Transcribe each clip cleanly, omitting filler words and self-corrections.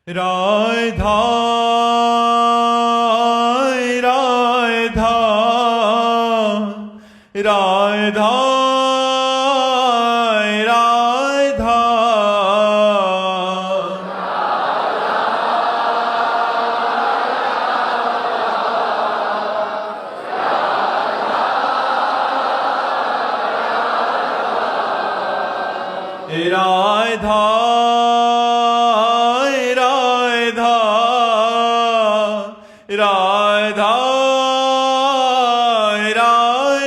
राधा राधा राधा राधा राधा राधा राधा राधा राधा राधा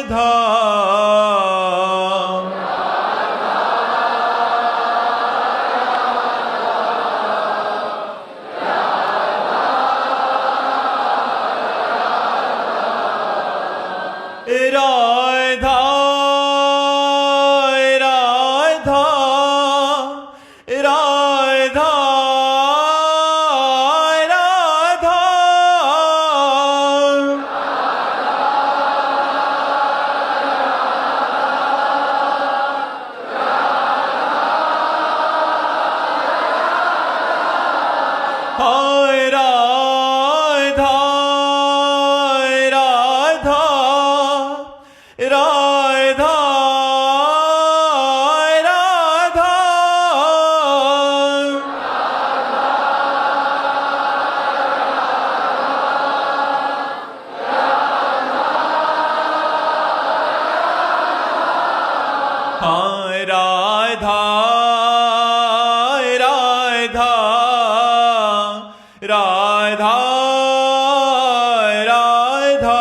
हाय राधा राधा राधा राधा हाय राधा राधा राधा राधा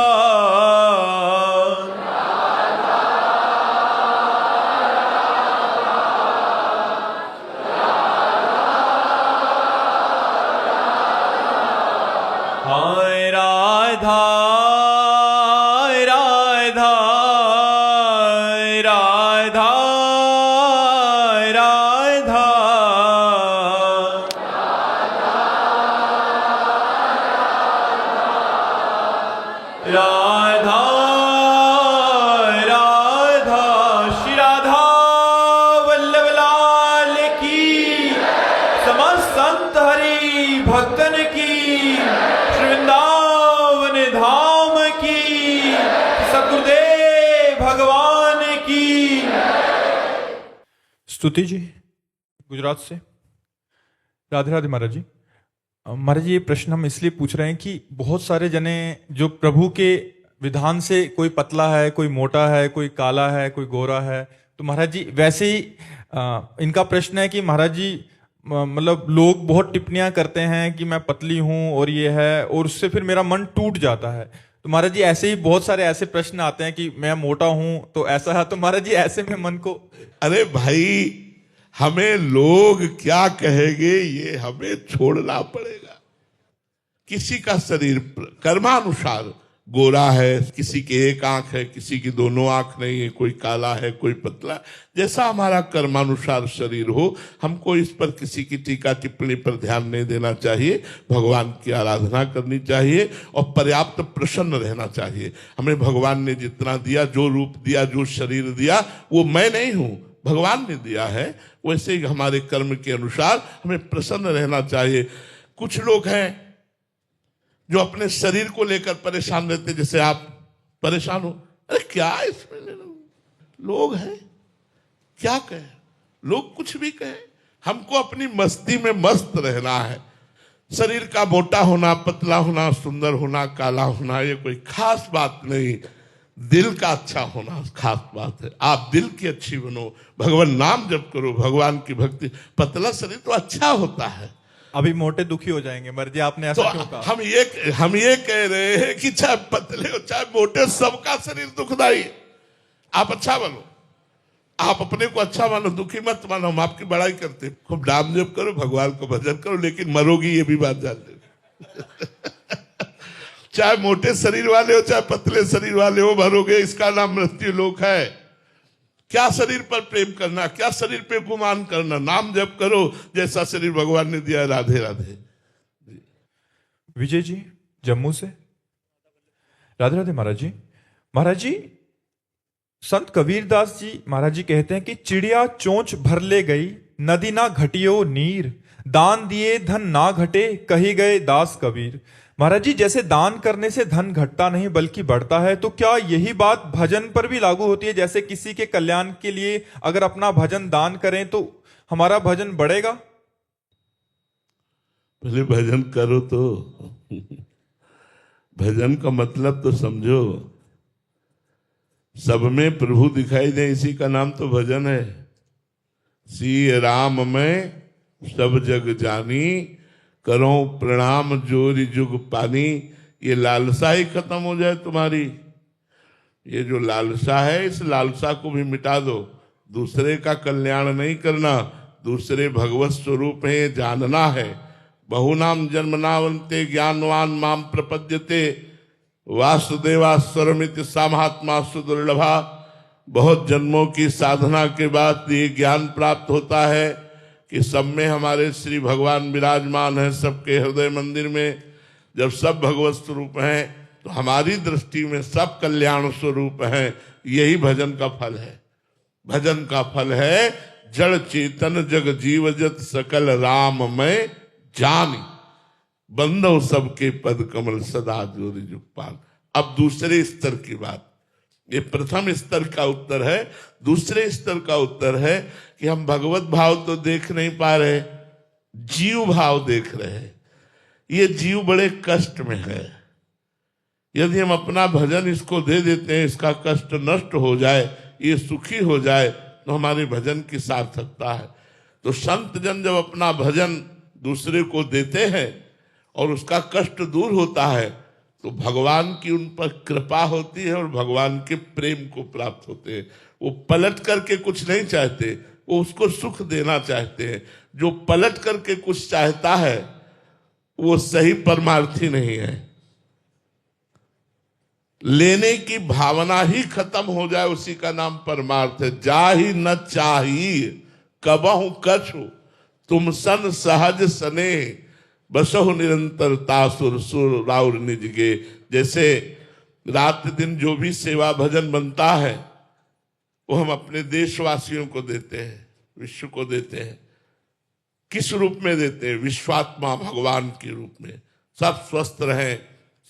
हाय राधा राधा राधा राधा राधा राधा श्री राधा वल्लभ लाल की, समस्त संत हरि भक्तन की, श्री वृंदावन धाम की, सद्गुरुदेव भगवान की स्तुति। जी गुजरात से। राधे राधे महाराज जी। महाराज जी, ये प्रश्न हम इसलिए पूछ रहे हैं कि बहुत सारे जने जो प्रभु के विधान से, कोई पतला है, कोई मोटा है, कोई काला है, कोई गोरा है, तो महाराज जी वैसे ही इनका प्रश्न है कि महाराज जी मतलब लोग बहुत टिप्पणियां करते हैं कि मैं पतली हूं और ये है, और उससे फिर मेरा मन टूट जाता है। तो महाराज जी ऐसे ही बहुत सारे ऐसे प्रश्न आते हैं कि मैं मोटा हूं तो ऐसा है, तो महाराज जी ऐसे में मन को, अरे भाई, हमें लोग क्या कहेंगे ये हमें छोड़ना पड़ेगा। किसी का शरीर कर्मानुसार गोरा है, किसी की एक आंख है, किसी की दोनों आंख नहीं है, कोई काला है, कोई पतला। जैसा हमारा कर्मानुसार शरीर हो, हमको इस पर किसी की टीका टिप्पणी पर ध्यान नहीं देना चाहिए। भगवान की आराधना करनी चाहिए और पर्याप्त प्रसन्न रहना चाहिए। हमें भगवान ने जितना दिया, जो रूप दिया, जो शरीर दिया, वो मैं नहीं हूं, भगवान ने दिया है। वैसे ही हमारे कर्म के अनुसार हमें प्रसन्न रहना चाहिए। कुछ लोग हैं जो अपने शरीर को लेकर परेशान रहते, जैसे आप परेशान हो, अरे क्या इसमें लोग हैं, क्या कहें, लोग कुछ भी कहें, हमको अपनी मस्ती में मस्त रहना है। शरीर का मोटा होना, पतला होना, सुंदर होना, काला होना, ये कोई खास बात नहीं। दिल का अच्छा होना खास बात है। आप दिल की अच्छी बनो, भगवान नाम जप करो, भगवान की भक्ति। पतला शरीर तो अच्छा होता है। अभी मोटे दुखी हो जाएंगे मर्जी, आपने ऐसा तो क्यों कहा? हम ये कह रहे हैं कि चाहे पतले हो चाहे मोटे, सबका शरीर दुखदाई। आप अच्छा बनो, आप अपने को अच्छा मानो, दुखी मत मानो। हम आपकी बड़ाई करते हैं, खूब नाम जप करो, भगवान को भजन करो, लेकिन मरोगी ये भी बात जान ले। चाहे मोटे शरीर वाले हो चाहे पतले शरीर वाले हो, मरोगे, इसका नाम मृत्यु लोक है। क्या शरीर पर प्रेम करना, क्या शरीर पे गुमान करना, नाम जप करो, जैसा शरीर भगवान ने दिया। राधे राधे। विजय जी जम्मू से। राधे राधे महाराज जी। महाराज जी, संत कबीरदास जी महाराज जी कहते हैं कि चिड़िया चोंच भर ले गई, नदी ना घटियो नीर, दान दिए धन ना घटे, कही गए दास कबीर। महाराज जी, जैसे दान करने से धन घटता नहीं बल्कि बढ़ता है, तो क्या यही बात भजन पर भी लागू होती है? जैसे किसी के कल्याण के लिए अगर अपना भजन दान करें तो हमारा भजन बढ़ेगा? पहले भजन करो तो भजन का मतलब तो समझो। सब में प्रभु दिखाई दे, इसी का नाम तो भजन है। सी राम में सब जग जानी, करो प्रणाम जोरी जुग पानी। ये लालसा ही खत्म हो जाए तुम्हारी। ये जो लालसा है, इस लालसा को भी मिटा दो। दूसरे का कल्याण नहीं करना, दूसरे भगवत स्वरूप है जानना है। बहुनाम जन्मनावंते ज्ञानवान माम प्रपद्यते, वासुदेवास्वरमिति सामहात्मा सुदुर्लभा। बहुत जन्मों की साधना के बाद ये ज्ञान प्राप्त होता है कि सब में हमारे श्री भगवान विराजमान है, सबके हृदय मंदिर में। जब सब भगवत स्वरूप हैं तो हमारी दृष्टि में सब कल्याण स्वरूप हैं। यही भजन का फल है। भजन का फल है जड़ चेतन जग जीवजत सकल राम में जानी, बंदो सबके पद कमल सदा जोरी जुग पाल। अब दूसरे स्तर की बात। ये प्रथम स्तर का उत्तर है। दूसरे स्तर का उत्तर है कि हम भगवत भाव तो देख नहीं पा रहे, जीव भाव देख रहे हैं। ये जीव बड़े कष्ट में है। यदि हम अपना भजन इसको दे देते हैं, इसका कष्ट नष्ट हो जाए, ये सुखी हो जाए, तो हमारे भजन की सार्थकता है। तो संत जन जब अपना भजन दूसरे को देते हैं और उसका कष्ट दूर होता है, तो भगवान की उन पर कृपा होती है और भगवान के प्रेम को प्राप्त होते हैं। वो पलट करके कुछ नहीं चाहते, वो उसको सुख देना चाहते हैं। जो पलट करके कुछ चाहता है वो सही परमार्थी नहीं है। लेने की भावना ही खत्म हो जाए, उसी का नाम परमार्थ है। जाहि न चाहिए कबहु कछु, तुम सन सहज सने, बसहु निरंतर तासुर सुर राउर निजगे। जैसे रात दिन जो भी सेवा भजन बनता है वो हम अपने देशवासियों को देते हैं, विश्व को देते हैं। किस रूप में देते हैं? विश्वात्मा भगवान के रूप में। सब स्वस्थ रहें,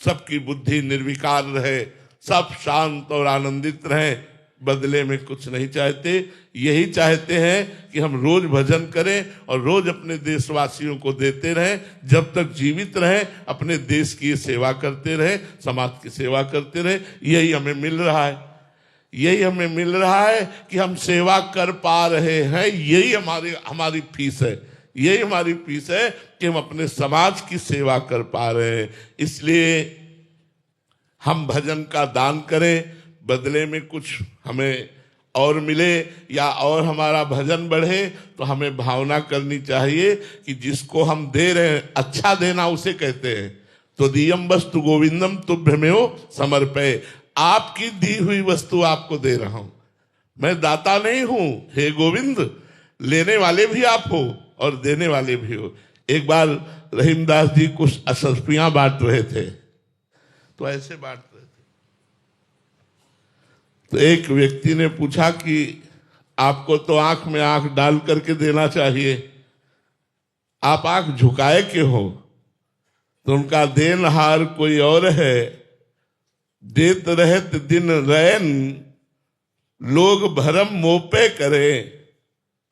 सबकी बुद्धि निर्विकार रहे, सब शांत और आनंदित रहें, बदले में कुछ नहीं चाहते। यही चाहते हैं कि हम रोज भजन करें और रोज अपने देशवासियों को देते रहें। जब तक जीवित रहें अपने देश की सेवा करते रहें, समाज की सेवा करते रहें। यही हमें मिल रहा है। यही हमें मिल रहा है कि हम सेवा कर पा रहे हैं। यही हमारी फीस है। यही हमारी फीस है कि हम अपने समाज की सेवा कर पा रहे हैं। इसलिए हम भजन का दान करें, बदले में कुछ हमें और मिले या और हमारा भजन बढ़े, तो हमें भावना करनी चाहिए कि जिसको हम दे रहे हैं, अच्छा देना उसे कहते हैं। तो दियम वस्तु गोविंदम तुभ्यमेव समर्पय। आपकी दी हुई वस्तु आपको दे रहा हूं। मैं दाता नहीं हूं, हे गोविंद। लेने वाले भी आप हो और देने वाले भी हो। एक बार रहीमदास जी कुछ असस्पियां बांट रहे थे, तो ऐसे बांट रहे थे। तो एक व्यक्ति ने पूछा कि आपको तो आंख में आंख डाल करके देना चाहिए, आप आंख झुकाए क्यों हो? तो उनका देनहार कोई और है, देत रहत दिन रैन, लोग भरम मोपे करे,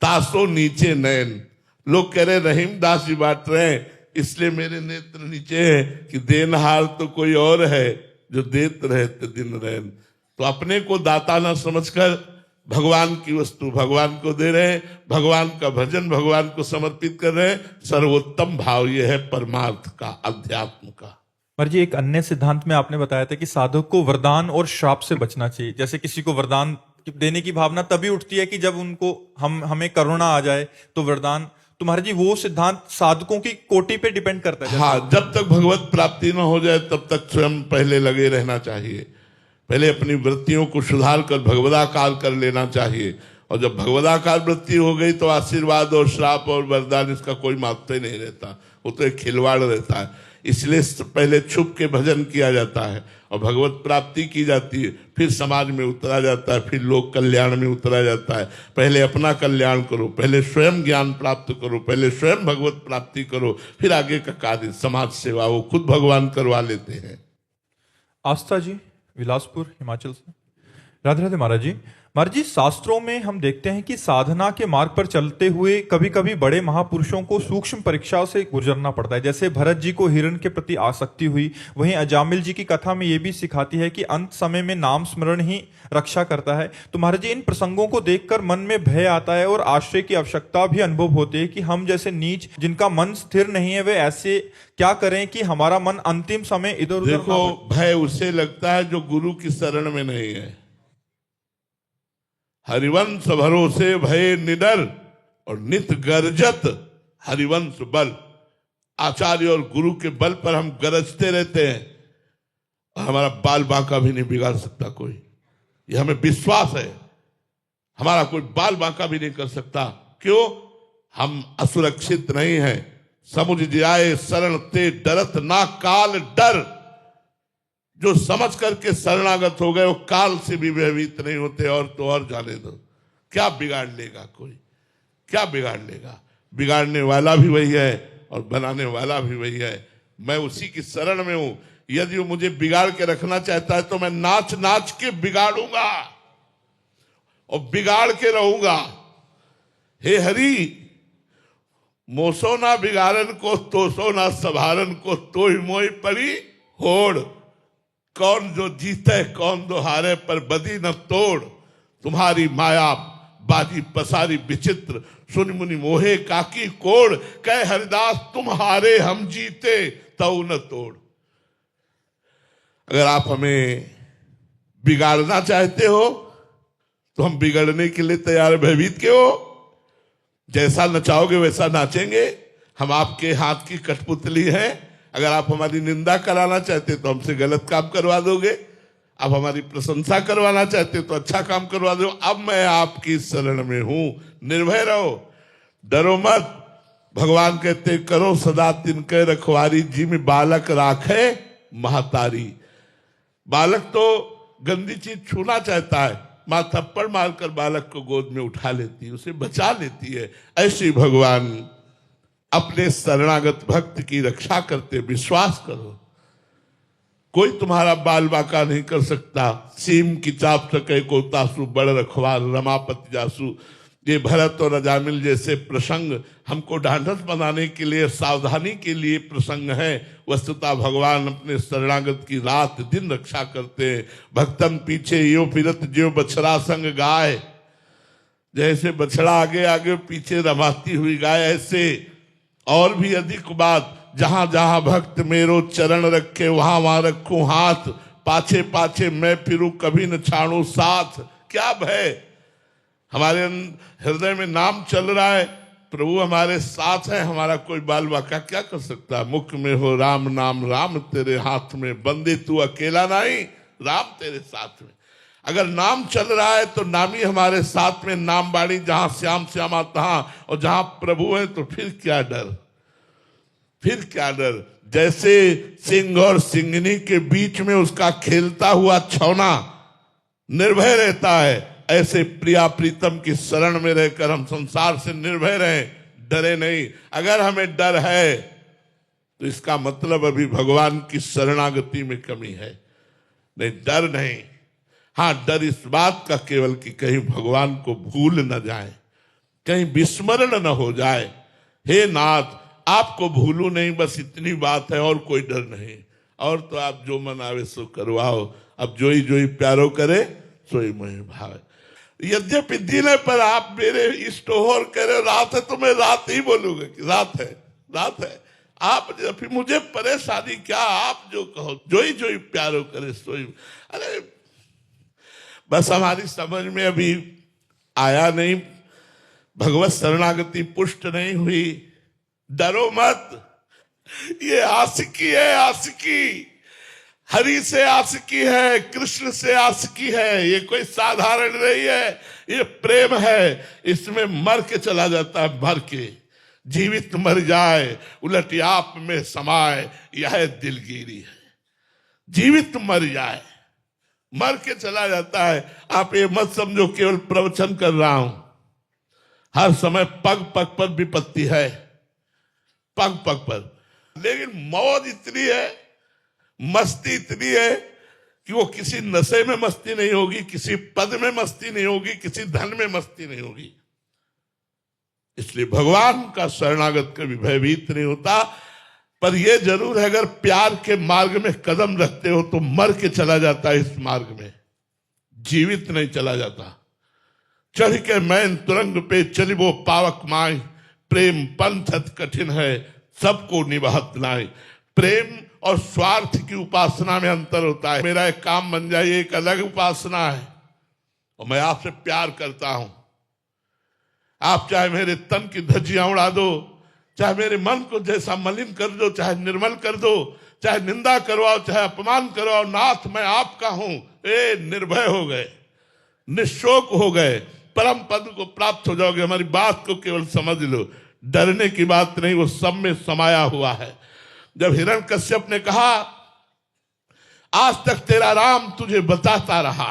तासो नीचे नैन। लोग कह रहे रहीमदास जी बांट रहे हैं, इसलिए मेरे नेत्र नीचे है कि देनहार तो कोई और है जो देत रहते दिन रैन। तो अपने को दाता ना समझकर भगवान की वस्तु भगवान को दे रहे हैं, भगवान का भजन भगवान को समर्पित कर रहे हैं। सर्वोत्तम भाव यह है परमार्थ का, अध्यात्म का। महाराज जी, एक अन्य सिद्धांत में आपने बताया था कि साधक को वरदान और श्राप से बचना चाहिए। जैसे किसी को वरदान देने की भावना तभी उठती है कि जब उनको हमें करुणा आ जाए तो वरदान। तो महाराज जी, वो सिद्धांत साधकों की कोटि पे डिपेंड करता है। हाँ, जब तक भगवत प्राप्ति न हो जाए तब तक स्वयं पहले लगे रहना चाहिए। पहले अपनी वृत्तियों को सुधार कर भगवदाकार कर लेना चाहिए। और जब भगवदाकार वृत्ति हो गई तो आशीर्वाद और श्राप और वरदान इसका कोई महत्व ही नहीं रहता, वो तो एक खिलवाड़ रहता है। इसलिए पहले छुप के भजन किया जाता है और भगवत प्राप्ति की जाती है, फिर समाज में उतरा जाता है, फिर लोक कल्याण में उतरा जाता है। पहले अपना कल्याण करो, पहले स्वयं ज्ञान प्राप्त करो, पहले स्वयं भगवत प्राप्ति करो, फिर आगे का कार्य समाज सेवा वो खुद भगवान करवा लेते हैं। आस्था जी बिलासपुर हिमाचल से। राधे राधे महाराज जी। महाराज जी, शास्त्रों में हम देखते हैं कि साधना के मार्ग पर चलते हुए कभी कभी बड़े महापुरुषों को सूक्ष्म परीक्षाओं से गुजरना पड़ता है। जैसे भरत जी को हिरण के प्रति आसक्ति हुई, वहीं अजामिल जी की कथा में यह भी सिखाती है कि अंत समय में नाम स्मरण ही रक्षा करता है। तो महाराज जी, इन प्रसंगों को देखकर मन में भय आता है और आश्रय की आवश्यकता भी अनुभव होती है कि हम जैसे नीच जिनका मन स्थिर नहीं है, वे ऐसे क्या करें कि हमारा मन अंतिम समय इधर उधर। देखो, भय उसे लगता है जो गुरु की शरण में नहीं है। हरिवंश भरोसे भय निडर और नित गर्जत हरिवंश बल। आचार्य और गुरु के बल पर हम गरजते रहते हैं और हमारा बाल बांका भी नहीं बिगाड़ सकता कोई। ये हमें विश्वास है, हमारा कोई बाल बांका भी नहीं कर सकता। क्यों? हम असुरक्षित नहीं हैं। समुझ जाए शरण ते डरत ना काल डर। जो समझ करके शरणागत हो गए वो काल से भी भयभीत नहीं होते। और तो और जाने दो, क्या बिगाड़ लेगा कोई, क्या बिगाड़ लेगा? बिगाड़ने वाला भी वही है और बनाने वाला भी वही है। मैं उसी की शरण में हूं। यदि वो मुझे बिगाड़ के रखना चाहता है तो मैं नाच नाच के बिगाड़ूंगा और बिगाड़ के रहूंगा। हे हरि, मोसो ना बिगाड़न को तोसो ना सभारन को, तो ही मोई पड़ी होड़। कौन जो जीते कौन दो हारे, पर बदी न तोड़। तुम्हारी माया बाजी पसारी विचित्र, सुन मुनि मोहे काकी कोड़। कह हरिदास तुम हारे हम जीते, तऊ न तोड़। अगर आप हमें बिगाड़ना चाहते हो तो हम बिगड़ने के लिए तैयार। भयभीत क्यों? जैसा नचाओगे वैसा नाचेंगे। हम आपके हाथ की कठपुतली हैं। अगर आप हमारी निंदा कराना चाहते तो हमसे गलत काम करवा दोगे, आप हमारी प्रशंसा करवाना चाहते तो अच्छा काम करवा दो। अब मैं आपकी शरण में हूं, निर्भय रहो, डरो मत। भगवान कहते करो सदा तिनके रखवारी, जी में बालक राखे महतारी। बालक तो गंदी चीज छूना चाहता है, मां थप्पड़ मारकर बालक को गोद में उठा लेती है, उसे बचा लेती है। ऐसे भगवान अपने शरणागत भक्त की रक्षा करते। विश्वास करो, कोई तुम्हारा बाल बाका नहीं कर सकता। सीम की चाप सके को तासु, बड़ रखवार रमापति जासु। ये भरत और अजामिल जैसे प्रसंग हमको ढांढस बनाने के लिए, सावधानी के लिए प्रसंग है। वस्तुतः भगवान अपने शरणागत की रात दिन रक्षा करते हैं। भक्तन पीछे यो फिरत जो बछड़ा संग गाय। जैसे बछड़ा आगे आगे पीछे रमाती हुई गाय, ऐसे और भी अधिक बात। जहां जहां भक्त मेरो चरण रखे, वहां वहां रखूं हाथ। पाछे पाछे मैं फिरूं, कभी न छाड़ू साथ। क्या भय? हमारे हृदय में नाम चल रहा है, प्रभु हमारे साथ है। हमारा कोई बाल बाका क्या कर सकता? मुख में हो राम नाम, राम तेरे हाथ में। बंदे तू अकेला नहीं, राम तेरे साथ में। अगर नाम चल रहा है तो नामी हमारे साथ में। नाम बाणी जहां श्याम श्यामा तहां, और जहां प्रभु है तो फिर क्या डर, फिर क्या डर। जैसे सिंह और सिंगनी के बीच में उसका खेलता हुआ छौना निर्भय रहता है, ऐसे प्रिया प्रीतम की शरण में रहकर हम संसार से निर्भय रहें, डरे नहीं। अगर हमें डर है तो इसका मतलब अभी भगवान की शरणागति में कमी है। नहीं, डर नहीं। हाँ, डर इस बात का केवल कि कहीं भगवान को भूल न जाए, कहीं विस्मरण न हो जाए। हे नाथ, आपको भूलू नहीं, बस इतनी बात है, और कोई डर नहीं। और तो आप जो मन आवे सो करवाओ। अब जोई जोई प्यारो करे सोई मोहि भावे। यद्यपि दिन है पर आप मेरे इष्ट हो और कह रहे रात है, तो मैं रात ही बोलूंगा कि रात है, रात है। आप फिर मुझे परेशानी क्या? आप जो कहो, जोई जोई प्यारो करे सोई। अरे बस हमारी समझ में अभी आया नहीं, भगवत शरणागति पुष्ट नहीं हुई। डरो मत, ये आशिकी है, आशिकी। हरि से आशिकी है, कृष्ण से आशिकी है। ये कोई साधारण नहीं है, ये प्रेम है। इसमें मर के चला जाता है, मर के। जीवित मर जाए उलट आप में समाए, यह दिलगिरी है। जीवित मर जाए, मर के चला जाता है। आप ये मत समझो केवल प्रवचन कर रहा हूं, हर समय पग पग पर विपत्ति है, पग पग पर। लेकिन मौज इतनी है, मस्ती इतनी है कि वो किसी नशे में मस्ती नहीं होगी, किसी पद में मस्ती नहीं होगी, किसी धन में मस्ती नहीं होगी। इसलिए भगवान का शरणागत कभी भयभीत नहीं होता। पर यह जरूर है, अगर प्यार के मार्ग में कदम रखते हो तो मर के चला जाता है इस मार्ग में, जीवित नहीं चला जाता। चढ़ के मैन तुरंग पे चलिबो पावक माय, प्रेम पंथ अति कठिन है सबको निभात नाय। प्रेम और स्वार्थ की उपासना में अंतर होता है। मेरा एक काम बन जाए, एक अलग उपासना है, और मैं आपसे प्यार करता हूं। आप चाहे मेरे तन की धज्जियां उड़ा दो, चाहे मेरे मन को जैसा मलिन कर दो, चाहे निर्मल कर दो, चाहे निंदा करवाओ, चाहे अपमान करवाओ, नाथ मैं आपका हूं। ए निर्भय हो गए, निशोक हो गए, परम पद को प्राप्त हो जाओगे। हमारी बात को केवल समझ लो, डरने की बात नहीं, वो सब में समाया हुआ है। जब हिरण्यकश्यप ने कहा आज तक तेरा राम तुझे बताता रहा,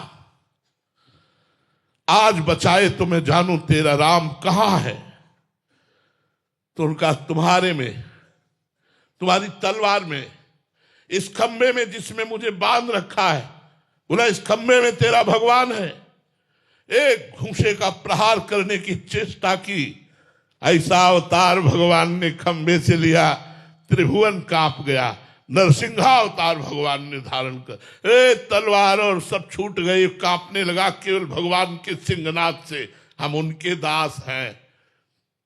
आज बचाए तो मैं जानूं तेरा राम कहां है, तो उनका तुम्हारे में, तुम्हारी तलवार में, इस खंबे में जिसमें मुझे बांध रखा है, बोला इस खंबे में तेरा भगवान है। एक घूंसे का प्रहार करने की चेष्टा की, ऐसा अवतार भगवान ने खंबे से लिया, त्रिभुवन कांप गया। नरसिंहावतार भगवान ने धारण कर, तलवार और सब छूट गई, कांपने लगा केवल भगवान के सिंहनाद से। हम उनके दास हैं,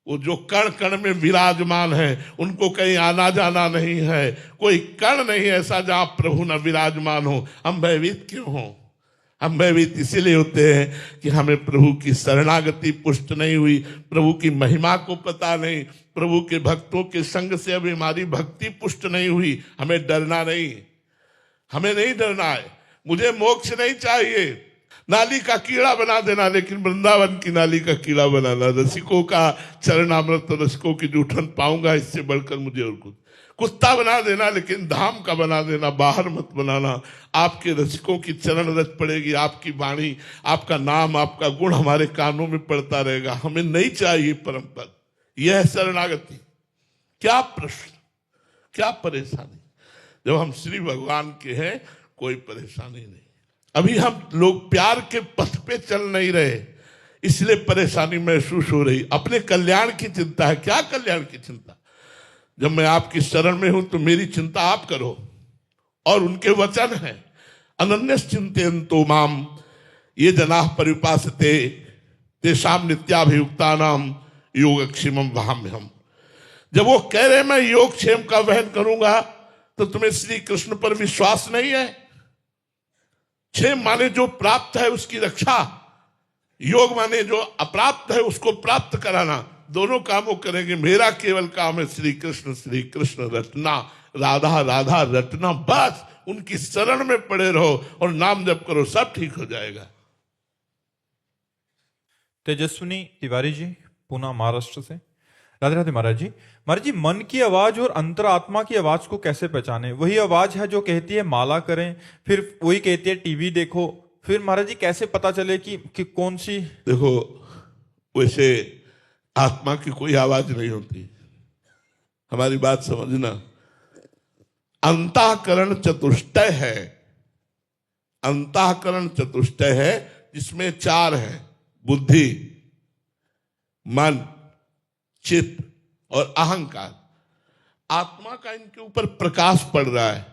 वो जो कण कण में विराजमान है, उनको कहीं आना जाना नहीं है। कोई कण नहीं ऐसा जहां प्रभु न विराजमान हो। हम भयभीत क्यों हो? हम भयभीत इसीलिए होते हैं कि हमें प्रभु की शरणागति पुष्ट नहीं हुई, प्रभु की महिमा को पता नहीं, प्रभु के भक्तों के संग से अभी हमारी भक्ति पुष्ट नहीं हुई। हमें डरना नहीं, हमें नहीं डरना है। मुझे मोक्ष नहीं चाहिए, नाली का कीड़ा बना देना, लेकिन वृंदावन की नाली का कीड़ा बनाना, रसिकों का चरणामृत, रसिकों की जूठन पाऊंगा, इससे बढ़कर मुझे और कुछ। कुत्ता बना देना, लेकिन धाम का बना देना, बाहर मत बनाना। आपके रसिकों की चरण रच पड़ेगी, आपकी वाणी, आपका नाम, आपका गुण हमारे कानों में पड़ता रहेगा। हमें नहीं चाहिए परम पद। यह है शरणागति। क्या प्रश्न, क्या परेशानी? जब हम श्री भगवान के हैं कोई परेशानी नहीं। अभी हम लोग प्यार के पथ पे चल नहीं रहे, इसलिए परेशानी महसूस हो रही। अपने कल्याण की चिंता है। क्या कल्याण की चिंता? जब मैं आपकी शरण में हूं तो मेरी चिंता आप करो, और उनके वचन है अनन्यस चिंतयन्तो माम ये जनाः परिउपासते तेषां नित्याभियुक्तानां योगक्षेमं वहाम्यहम्। जब वो कह रहे मैं योगक्षेम का वहन करूंगा, तो तुम्हें श्री कृष्ण पर विश्वास नहीं है? क्षेम माने जो प्राप्त है उसकी रक्षा, योग माने जो अप्राप्त है उसको प्राप्त कराना। दोनों कामों करेंगे। मेरा केवल काम है श्री कृष्ण रटना, राधा राधा रटना। बस उनकी शरण में पड़े रहो और नाम जप करो, सब ठीक हो जाएगा। तेजस्विनी तिवारी जी पुणे महाराष्ट्र से। राधे राधे महाराज जी। महाराज जी, मन की आवाज और अंतरात्मा की आवाज को कैसे पहचाने? वही आवाज है जो कहती है माला करें, फिर वही कहती है टीवी देखो, फिर महाराज जी कैसे पता चले कि कौन सी? देखो, वैसे आत्मा की कोई आवाज नहीं होती, हमारी बात समझना। अंतःकरण चतुष्टय है, अंतःकरण चतुष्टय है, जिसमें चार है: बुद्धि, मन, चित्त और अहंकार। आत्मा का इनके ऊपर प्रकाश पड़ रहा है,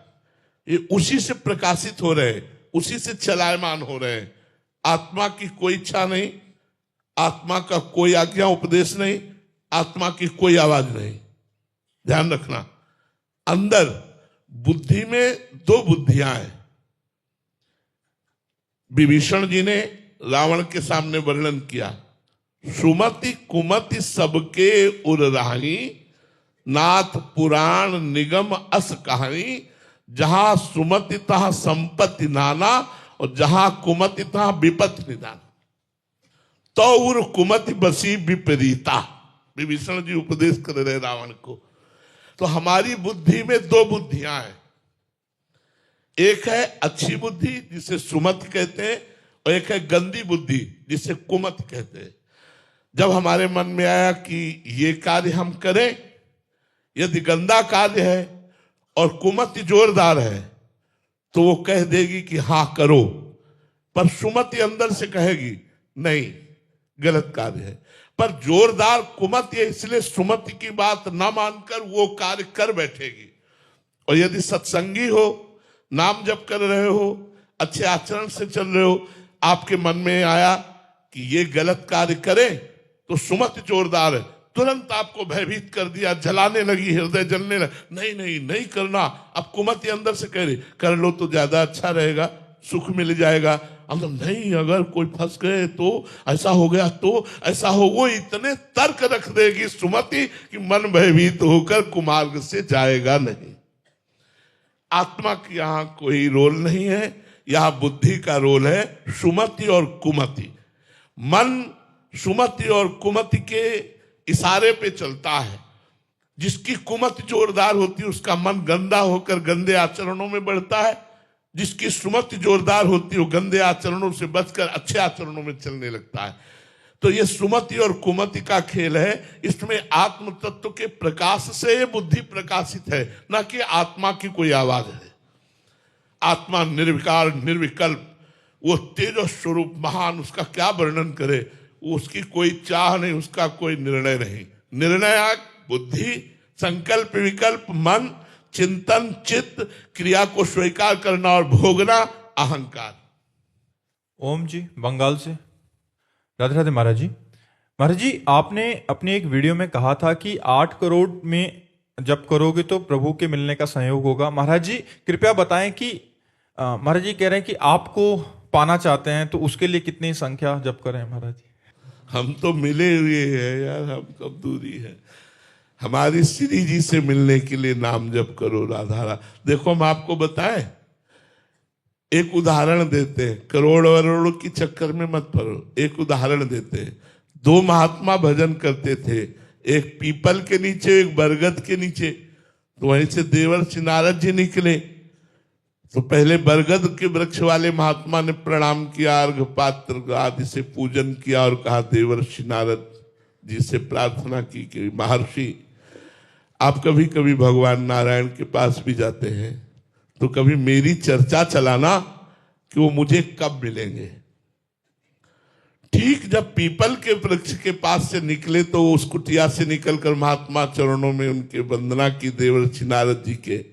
ये उसी से प्रकाशित हो रहे हैं, उसी से चलायमान हो रहे हैं। आत्मा की कोई इच्छा नहीं, आत्मा का कोई आज्ञा उपदेश नहीं, आत्मा की कोई आवाज नहीं। ध्यान रखना, अंदर बुद्धि में दो बुद्धियां हैं। विभीषण जी ने रावण के सामने वर्णन किया, सुमति कुमति सबके उर राही, नाथ पुराण निगम अस कहानी। जहां सुमति तहां संपत्ति नाना, और जहां कुमति तहां विपत्ति निदान। तो उर कुमति बसी विपरीता। विभीषण जी उपदेश कर रहे रावण को। तो हमारी बुद्धि में दो बुद्धियां हैं, एक है अच्छी बुद्धि जिसे सुमति कहते हैं, और एक है गंदी बुद्धि जिसे कुमति कहते हैं। जब हमारे मन में आया कि ये कार्य हम करें, यदि गंदा कार्य है और कुमति जोरदार है तो वो कह देगी कि हाँ करो, पर सुमति अंदर से कहेगी नहीं गलत कार्य है। पर जोरदार कुमति है, इसलिए सुमति की बात ना मानकर वो कार्य कर बैठेगी। और यदि सत्संगी हो, नाम जप कर रहे हो, अच्छे आचरण से चल रहे हो, आपके मन में आया कि ये गलत कार्य करें, तो सुमति जोरदार है, तुरंत आपको भयभीत कर दिया, जलाने लगी, हृदय जलने लगा, नहीं नहीं नहीं करना। अब कुमति अंदर से कह रही कर लो तो ज्यादा अच्छा रहेगा, सुख मिल जाएगा। हम तो नहीं, अगर कोई फंस गए तो, ऐसा हो गया तो, ऐसा हो, वो इतने तर्क रख देगी सुमति कि मन भयभीत होकर कुमार्ग से जाएगा नहीं। आत्मा की यहां कोई रोल नहीं है, यहां बुद्धि का रोल है, सुमति और कुमति। मन सुमति और कुमति के इशारे पे चलता है। जिसकी कुमति जोरदार होती है उसका मन गंदा होकर गंदे आचरणों में बढ़ता है, जिसकी सुमति जोरदार होती है वो गंदे आचरणों से बचकर अच्छे आचरणों में चलने लगता है। तो ये सुमति और कुमति का खेल है। इसमें आत्म तत्व के प्रकाश से ये बुद्धि प्रकाशित है, न कि आत्मा की कोई आवाज है। आत्मा निर्विकार निर्विकल्प, वो तेजस स्वरूप महान, उसका क्या वर्णन करे, उसकी कोई चाह नहीं, उसका कोई निर्णय नहीं। निर्णयाक बुद्धि, संकल्प विकल्प मन, चिंतन चित्त, क्रिया को स्वीकार करना और भोगना अहंकार। ओम जी बंगाल से। राधे राधे महाराज जी। महाराज जी, आपने अपने एक वीडियो में कहा था कि 8 करोड़ में जप करोगे तो प्रभु के मिलने का संयोग होगा। महाराज जी कृपया बताएं कि महाराज जी कह रहे हैं कि आपको पाना चाहते हैं, तो उसके लिए कितनी संख्या जप करें महाराज जी? हम तो मिले हुए हैं यार, हम कब दूरी है। हमारी श्री जी से मिलने के लिए नाम जप करो राधा। देखो हम आपको बताएं, एक उदाहरण देते हैं, करोड़ वरोड़ की चक्कर में मत पड़ो। एक उदाहरण देते हैं, 2 महात्मा भजन करते थे, एक पीपल के नीचे एक बरगद के नीचे। तो वहीं से देवर्षि नारद जी निकले। तो पहले बरगद के वृक्ष वाले महात्मा ने प्रणाम किया, अर्घ पात्र आदि से पूजन किया और कहा देवर्षि नारद जी से प्रार्थना की कि महर्षि आप कभी कभी भगवान नारायण के पास भी जाते हैं, तो कभी मेरी चर्चा चलाना कि वो मुझे कब मिलेंगे। ठीक जब पीपल के वृक्ष के पास से निकले तो उस कुटिया से निकलकर महात्मा चरणों में उनके वंदना की देवर्षि नारद जी के।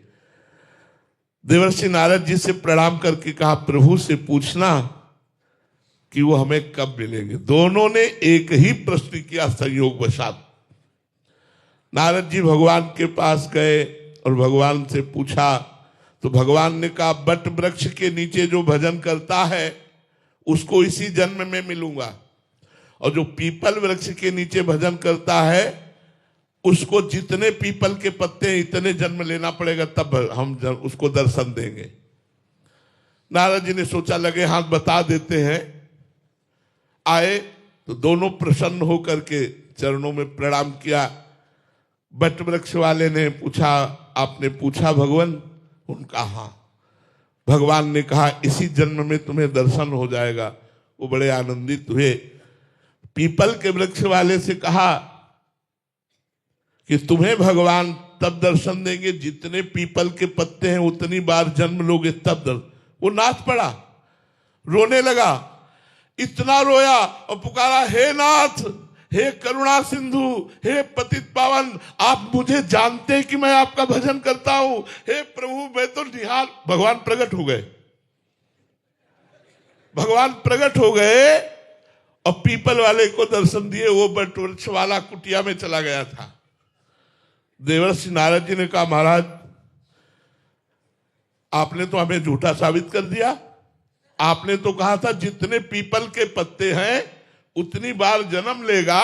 देवर्षि नारद जी से प्रणाम करके कहा प्रभु से पूछना कि वो हमें कब मिलेंगे। दोनों ने एक ही प्रश्न किया संयोगवशात। नारद जी भगवान के पास गए और भगवान से पूछा, तो भगवान ने कहा बट वृक्ष के नीचे जो भजन करता है उसको इसी जन्म में मिलूंगा, और जो पीपल वृक्ष के नीचे भजन करता है उसको जितने पीपल के पत्ते हैं इतने जन्म लेना पड़ेगा, तब हम उसको दर्शन देंगे। नारद जी ने सोचा लगे हाथ बता देते हैं। आए तो दोनों प्रसन्न होकर के चरणों में प्रणाम किया। बट वृक्ष वाले ने पूछा, आपने पूछा भगवान? उनका हाँ। भगवान ने कहा इसी जन्म में तुम्हें दर्शन हो जाएगा। वो बड़े आनंदित हुए। पीपल के वृक्ष वाले से कहा कि तुम्हें भगवान तब दर्शन देंगे जितने पीपल के पत्ते हैं उतनी बार जन्म लोगे तब दर्शन। वो नाच पड़ा, रोने लगा, इतना रोया और पुकारा हे नाथ, हे करुणा सिंधु, हे पतित पावन, आप मुझे जानते हैं कि मैं आपका भजन करता हूं, हे प्रभु मैं तो निहाल। भगवान प्रकट हो गए। भगवान प्रकट हो गए और पीपल वाले को दर्शन दिए। वो बट वृक्ष वाला कुटिया में चला गया था। देवर्षि नारद जी ने कहा महाराज आपने तो हमें झूठा साबित कर दिया। आपने तो कहा था जितने पीपल के पत्ते हैं उतनी बार जन्म लेगा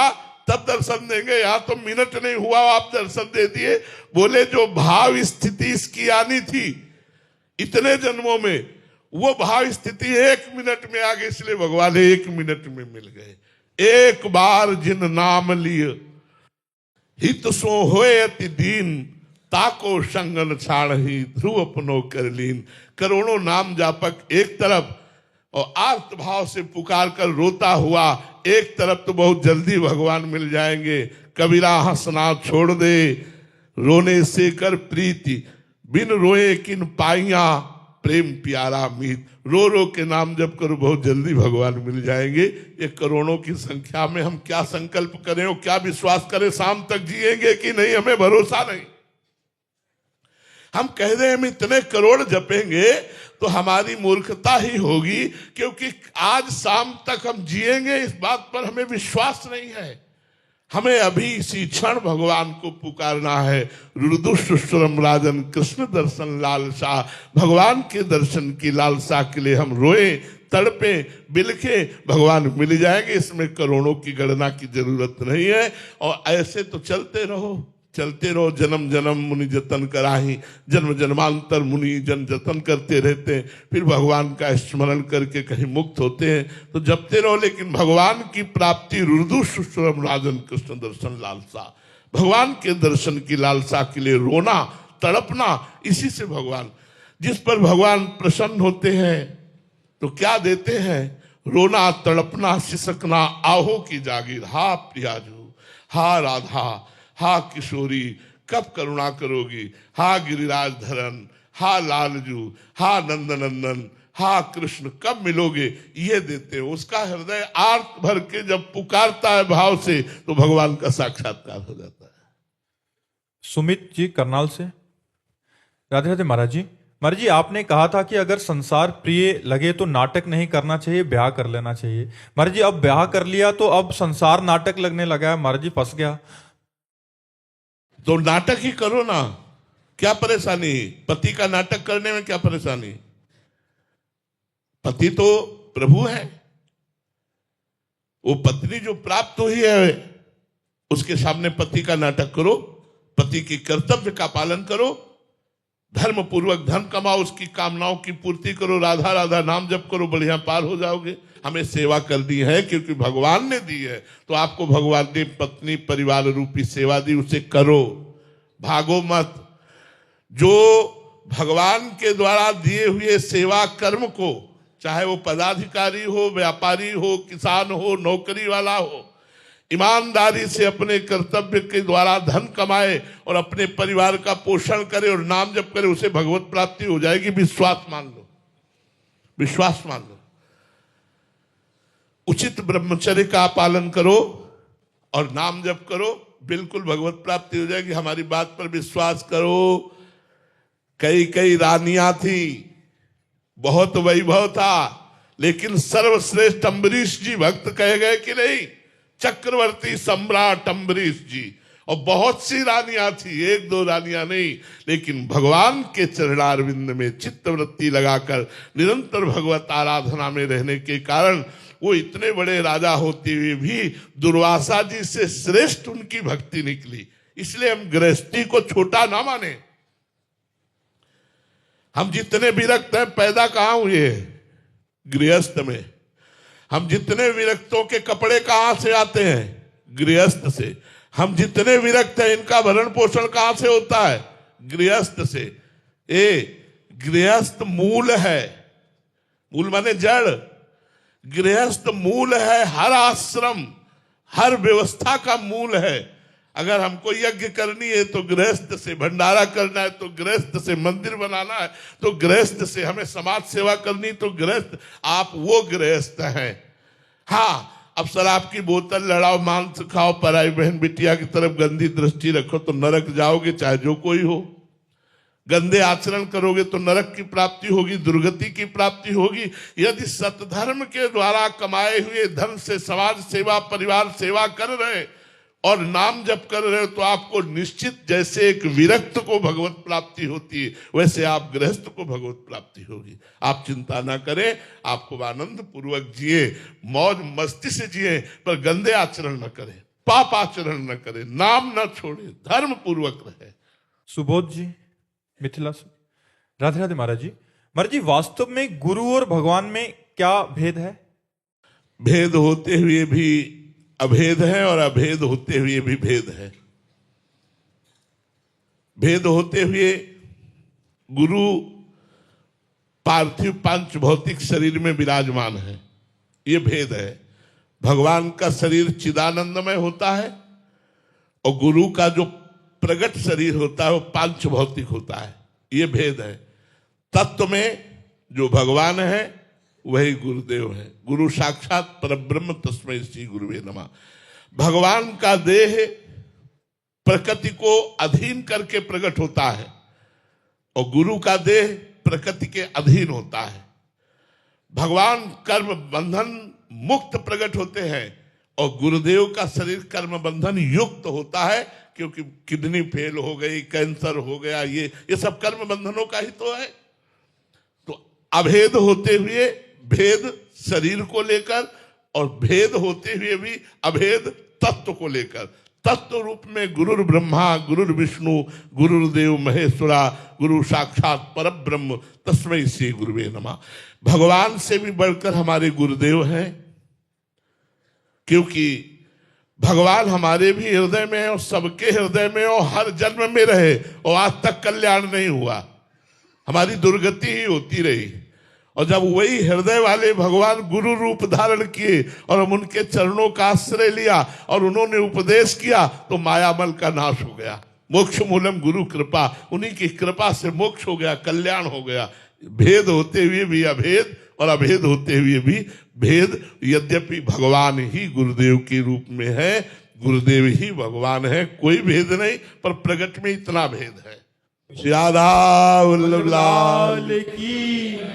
तब दर्शन देंगे। यहां तो मिनट नहीं हुआ आप दर्शन दे दिए। बोले जो भाव स्थिति इसकी आनी थी इतने जन्मों में, वो भाव स्थिति 1 मिनट में आ गई, इसलिए भगवान 1 मिनट में मिल गए। एक बार जिन नाम लिए हित सो होए अति दीन, ताको संगन छाड़ही ध्रुव अपनो कर लीन। करोड़ों नाम जापक एक तरफ और आर्त भाव से पुकार कर रोता हुआ एक तरफ, तो बहुत जल्दी भगवान मिल जाएंगे। कबीरा हंसना छोड़ दे, रोने से कर प्रीति, बिन रोए किन पाइया, प्रेम प्यारा मीत। रो रो के नाम जप करो, बहुत जल्दी भगवान मिल जाएंगे। ये करोड़ों की संख्या में हम क्या संकल्प करें और क्या विश्वास करें, शाम तक जिएंगे कि नहीं, हमें भरोसा नहीं। हम कह रहे हैं हम इतने करोड़ जपेंगे तो हमारी मूर्खता ही होगी, क्योंकि आज शाम तक हम जिएंगे इस बात पर हमें विश्वास नहीं है। हमें अभी इसी क्षण भगवान को पुकारना है। रुदुष्टुरम राजन कृष्ण दर्शन लालसा, भगवान के दर्शन की लालसा के लिए हम रोए, तड़पे, बिलखे, भगवान मिल जाएंगे। इसमें करोड़ों की गणना की जरूरत नहीं है। और ऐसे तो चलते रहो, चलते रहो। जन्म जन्म मुनि जतन कराही, जन्म जन्मांतर मुनि जन जतन करते रहते हैं, फिर भगवान का स्मरण करके कहीं मुक्त होते हैं। तो जपते रहो, लेकिन भगवान की प्राप्ति रुदु सुश्रम राजन कृष्ण दर्शन लालसा, भगवान के दर्शन की लालसा के लिए रोना, तड़पना, इसी से भगवान, जिस पर भगवान प्रसन्न होते हैं तो क्या देते हैं, रोना, तड़पना, सिसकना, आहो की जागीर। हा प्रियाजू, हा राधा, हा किशोरी, कब करुणा करोगी, हा गिरिराज धरन, हा लालजू, हा नंदनंदन, हा कृष्ण, कब मिलोगे, ये देते हैं। उसका हृदय आर्त भर के जब पुकारता है भाव से, तो भगवान का साक्षात्कार हो जाता है। सुमित जी करनाल से। राधे राधे महाराज जी। महाराज जी, आपने कहा था कि अगर संसार प्रिय लगे तो नाटक नहीं करना चाहिए, ब्याह कर लेना चाहिए। महाराज जी, अब ब्याह कर लिया तो अब संसार नाटक लगने लगा है, महाराज जी फंस गया। तो नाटक ही करो ना, क्या परेशानी, पति का नाटक करने में क्या परेशानी। पति तो प्रभु है, वो पत्नी जो प्राप्त हुई है उसके सामने पति का नाटक करो, पति की कर्तव्य का पालन करो, धर्म पूर्वक धन कमाओ, उसकी कामनाओं की पूर्ति करो, राधा राधा नाम जप करो, बढ़िया पार हो जाओगे। हमें सेवा करनी है क्योंकि भगवान ने दी है, तो आपको भगवान ने पत्नी परिवार रूपी सेवा दी, उसे करो, भागो मत। जो भगवान के द्वारा दिए हुए सेवा कर्म को, चाहे वो पदाधिकारी हो, व्यापारी हो, किसान हो, नौकरी वाला हो, ईमानदारी से अपने कर्तव्य के द्वारा धन कमाए और अपने परिवार का पोषण करे और नाम जप करे, उसे भगवत प्राप्ति हो जाएगी। विश्वास मान लो, विश्वास मान लो। उचित ब्रह्मचर्य का पालन करो और नाम जप करो, बिल्कुल भगवत प्राप्ति हो जाएगी। हमारी बात पर विश्वास करो। कई कई रानियां थी, बहुत वैभव था, लेकिन सर्वश्रेष्ठ अम्बरीश जी भक्त कहे गए कि नहीं, चक्रवर्ती सम्राट अम्बरीश जी। और बहुत सी रानियां थी, एक दो रानियां नहीं, लेकिन भगवान के चरणारविंद में चित्तवृत्ति लगाकर निरंतर भगवत आराधना में रहने के कारण वो इतने बड़े राजा होते हुए भी दुर्वासा जी से श्रेष्ठ उनकी भक्ति निकली। इसलिए हम गृहस्थी को छोटा ना माने। हम जितने विरक्त हैं, पैदा कहां हुए, गृहस्थ में। हम जितने विरक्तों के कपड़े कहां से आते हैं, गृहस्थ से। हम जितने विरक्त हैं, इनका भरण पोषण कहां से होता है, गृहस्थ से। गृहस्थ मूल है, मूल माने जड़, गृहस्थ मूल है। हर आश्रम, हर व्यवस्था का मूल है। अगर हमको यज्ञ करनी है तो गृहस्थ से, भंडारा करना है तो गृहस्थ से, मंदिर बनाना है तो गृहस्थ से, हमें समाज सेवा करनी तो गृहस्थ। आप वो गृहस्थ हैं। हाँ, अब शराब की बोतल लड़ाओ, मांस खाओ, पराई बहन बिटिया की तरफ गंदी दृष्टि रखो तो नरक जाओगे, चाहे जो कोई हो। गंदे आचरण करोगे तो नरक की प्राप्ति होगी, दुर्गति की प्राप्ति होगी। यदि सतधर्म के द्वारा कमाए हुए धन से समाज सेवा, परिवार सेवा कर रहे और नाम जप कर रहे हो, तो आपको निश्चित, जैसे एक विरक्त को भगवत प्राप्ति होती है, वैसे आप गृहस्थ को भगवत प्राप्ति होगी। आप चिंता ना करें, आपको आनंद पूर्वक जिए, मौज मस्ती से जिए, पर गंदे आचरण न करें, पाप आचरण न करें, नाम न छोड़े, धर्म पूर्वक रहे। सुबोध जी मिथिला से। राधे राधे महाराज जी। महाराज जी, वास्तव में गुरु और भगवान में क्या भेद है? भेद होते हुए भी अभेद है और अभेद होते हुए भी भेद है। भेद होते हुए गुरु पार्थिव पांच भौतिक शरीर में विराजमान है, ये भेद है। भगवान का शरीर चिदानंदमय होता है और गुरु का जो प्रगट शरीर होता है वो पांच भौतिक होता है, ये भेद है। तत्व में जो भगवान है वही गुरुदेव है। गुरु साक्षात परब्रह्म तस्मै श्री गुरुवे नमः। भगवान का देह प्रकृति को अधीन करके प्रकट होता है और गुरु का देह प्रकृति के अधीन होता है। भगवान कर्म बंधन मुक्त प्रकट होते हैं और गुरुदेव का शरीर कर्म बंधन युक्त होता है, क्योंकि किडनी फेल हो गई, कैंसर हो गया, ये सब कर्म बंधनों का ही तो है। तो अभेद होते हुए भेद शरीर को लेकर और भेद होते हुए भी अभेद तत्व को लेकर। तत्व रूप में गुरुर ब्रह्मा गुरुर विष्णु गुरुर्देव महेश्वरा गुरु साक्षात परब्रह्म तस्मै श्री गुरुवे नमः। भगवान से भी बढ़कर हमारे गुरुदेव हैं, क्योंकि भगवान हमारे भी हृदय में है और सबके हृदय में और हर जन्म में रहे और आज तक कल्याण नहीं हुआ, हमारी दुर्गति ही होती रही। और जब वही हृदय वाले भगवान गुरु रूप धारण किए और हम उनके चरणों का आश्रय लिया और उन्होंने उपदेश किया तो मायामल का नाश हो गया। मोक्ष मूलम गुरु कृपा, उन्हीं की कृपा से मोक्ष हो गया, कल्याण हो गया। भेद होते हुए भी अभेद और अभेद होते हुए भी भेद। यद्यपि भगवान ही गुरुदेव के रूप में है, गुरुदेव ही भगवान है, कोई भेद नहीं, पर प्रगट में इतना भेद है। श्री राधा वल्लभ लाल की।